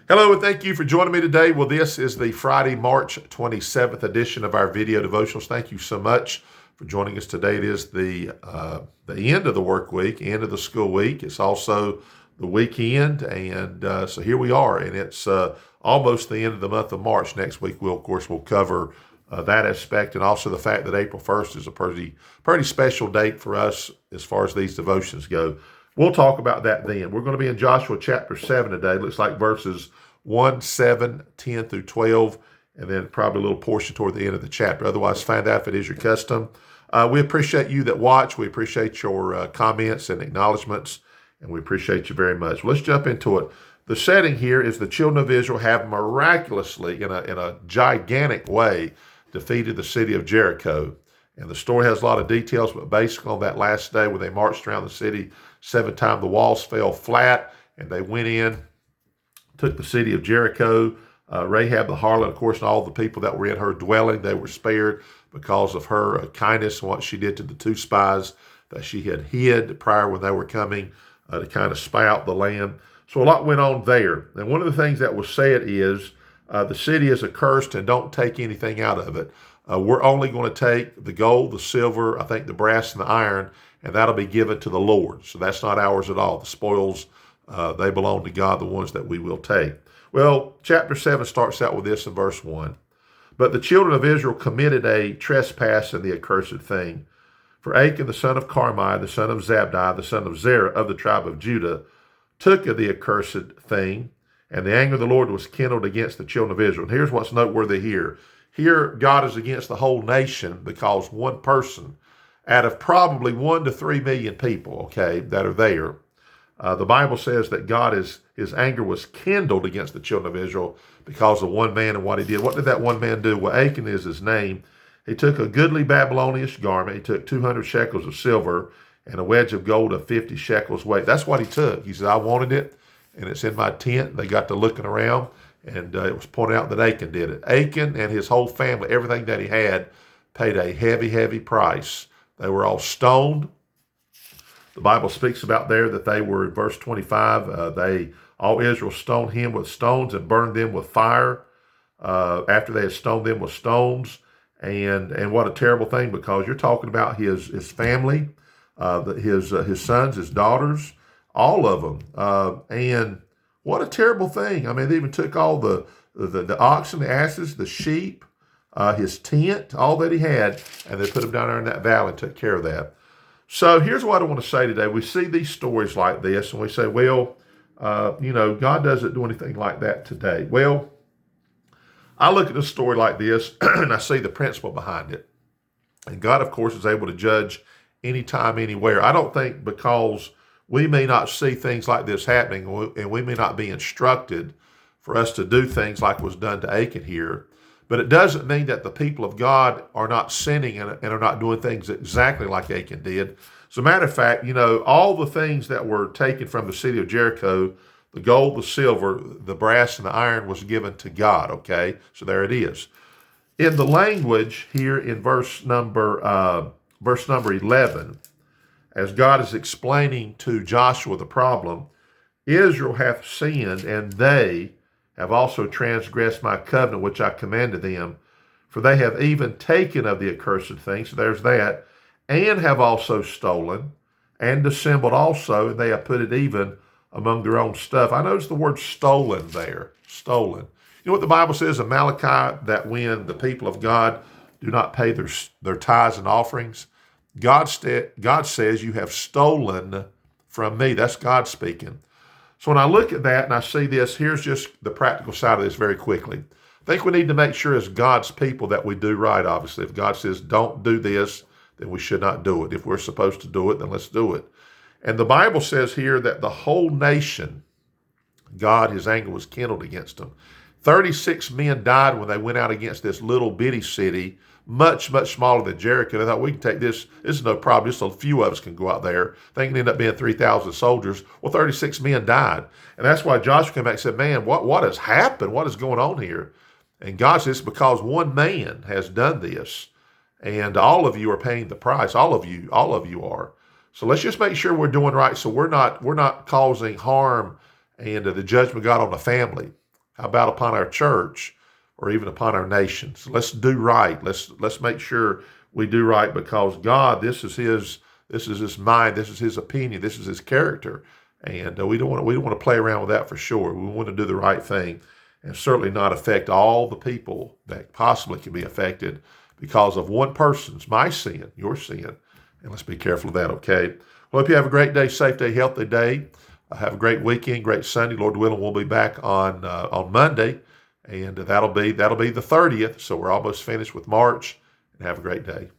Hello, and thank you for joining me today. Well, this is the Friday, March 27th edition of our video devotionals. Thank you so much for joining us today. It is the end of the work week, end of the school week. It's also the weekend, and so here we are, and it's almost the end of the month of March. Next week, we'll cover that aspect, and also the fact that April 1st is a pretty special date for us as far as these devotions go. We'll talk about that then. We're going to be in Joshua chapter 7 today. It looks like verses 1, 7, 10 through 12, and then probably a little portion toward the end of the chapter. Otherwise, find out if it is your custom. We appreciate you that watch. We appreciate your comments and acknowledgments, and we appreciate you very much. Let's jump into it. The setting here is the children of Israel have miraculously, in a gigantic way, defeated the city of Jericho. And the story has a lot of details, but basically on that last day when they marched around the city 7 times, the walls fell flat, and they went in, took the city of Jericho. Rahab the harlot, of course, and all the people that were in her dwelling, they were spared because of her kindness and what she did to the 2 spies that she had hid prior when they were coming to kind of spy out the land. So a lot went on there. And one of the things that was said is the city is accursed and don't take anything out of it. We're only going to take the gold, the silver, I think the brass and the iron, and that'll be given to the Lord. So that's not ours at all. The spoils, they belong to God, the ones that we will take. Well, chapter 7 starts out with this in verse 1. But the children of Israel committed a trespass in the accursed thing. For Achan, the son of Carmi, the son of Zabdi, the son of Zerah of the tribe of Judah, took of the accursed thing, and the anger of the Lord was kindled against the children of Israel. And here's what's noteworthy here. Here, God is against the whole nation because one person out of probably 1 to 3 million people, okay, that are there. The Bible says that his anger was kindled against the children of Israel because of one man and what he did. What did that one man do? Well, Achan is his name. He took a goodly Babylonish garment. He took 200 shekels of silver and a wedge of gold of 50 shekels weight. That's what he took. He said, I wanted it, and it's in my tent. They got to looking around, and it was pointed out that Achan did it. Achan and his whole family, everything that he had, paid a heavy, heavy price. They were all stoned. The Bible speaks about there that they were, in verse 25, all Israel stoned him with stones and burned them with fire after they had stoned them with stones. And what a terrible thing, because you're talking about his family, his sons, his daughters, all of them. And what a terrible thing. I mean, they even took all the oxen, the asses, the sheep, his tent, all that he had, and they put him down there in that valley and took care of that. So here's what I want to say today. We see these stories like this, and we say, well, God doesn't do anything like that today. Well, I look at a story like this, and I see the principle behind it. And God, of course, is able to judge anytime, anywhere. I don't think because we may not see things like this happening, and we may not be instructed for us to do things like was done to Achan here, but it doesn't mean that the people of God are not sinning and are not doing things exactly like Achan did. As a matter of fact, all the things that were taken from the city of Jericho, the gold, the silver, the brass, and the iron was given to God, okay? So there it is. In the language here in verse number 11, as God is explaining to Joshua the problem, Israel hath sinned, and they have also transgressed my covenant which I commanded them. For they have even taken of the accursed thing, so there's that, and have also stolen, and dissembled also, and they have put it even among their own stuff. I notice the word stolen there, stolen. You know what the Bible says in Malachi, that when the people of God do not pay their tithes and offerings, God says, you have stolen from me. That's God speaking. So when I look at that and I see this, here's just the practical side of this very quickly. I think we need to make sure as God's people that we do right, obviously. If God says don't do this, then we should not do it. If we're supposed to do it, then let's do it. And the Bible says here that the whole nation, God, his anger was kindled against them. 36 men died when they went out against this little bitty city, much, much smaller than Jericho. They thought, we can take this. This is no problem. Just a few of us can go out there. They can end up being 3,000 soldiers. Well, 36 men died. And that's why Joshua came back and said, man, what has happened? What is going on here? And God says, because one man has done this, and all of you are paying the price. All of you are. So let's just make sure we're doing right, so we're not causing harm and the judgment of God on the family. How about upon our church or even upon our nations? Let's do right. Let's make sure we do right, because God, this is his mind, this is his opinion, this is his character, and we don't want to play around with that for sure. We want to do the right thing, and certainly not affect all the people that possibly can be affected because of one person's, my sin, your sin. And let's be careful of that, okay? Well, hope you have a great day, safe day, healthy day. Have a great weekend, great Sunday. Lord willing, we'll be back on Monday, and that'll be the 30th. So we're almost finished with March. And have a great day.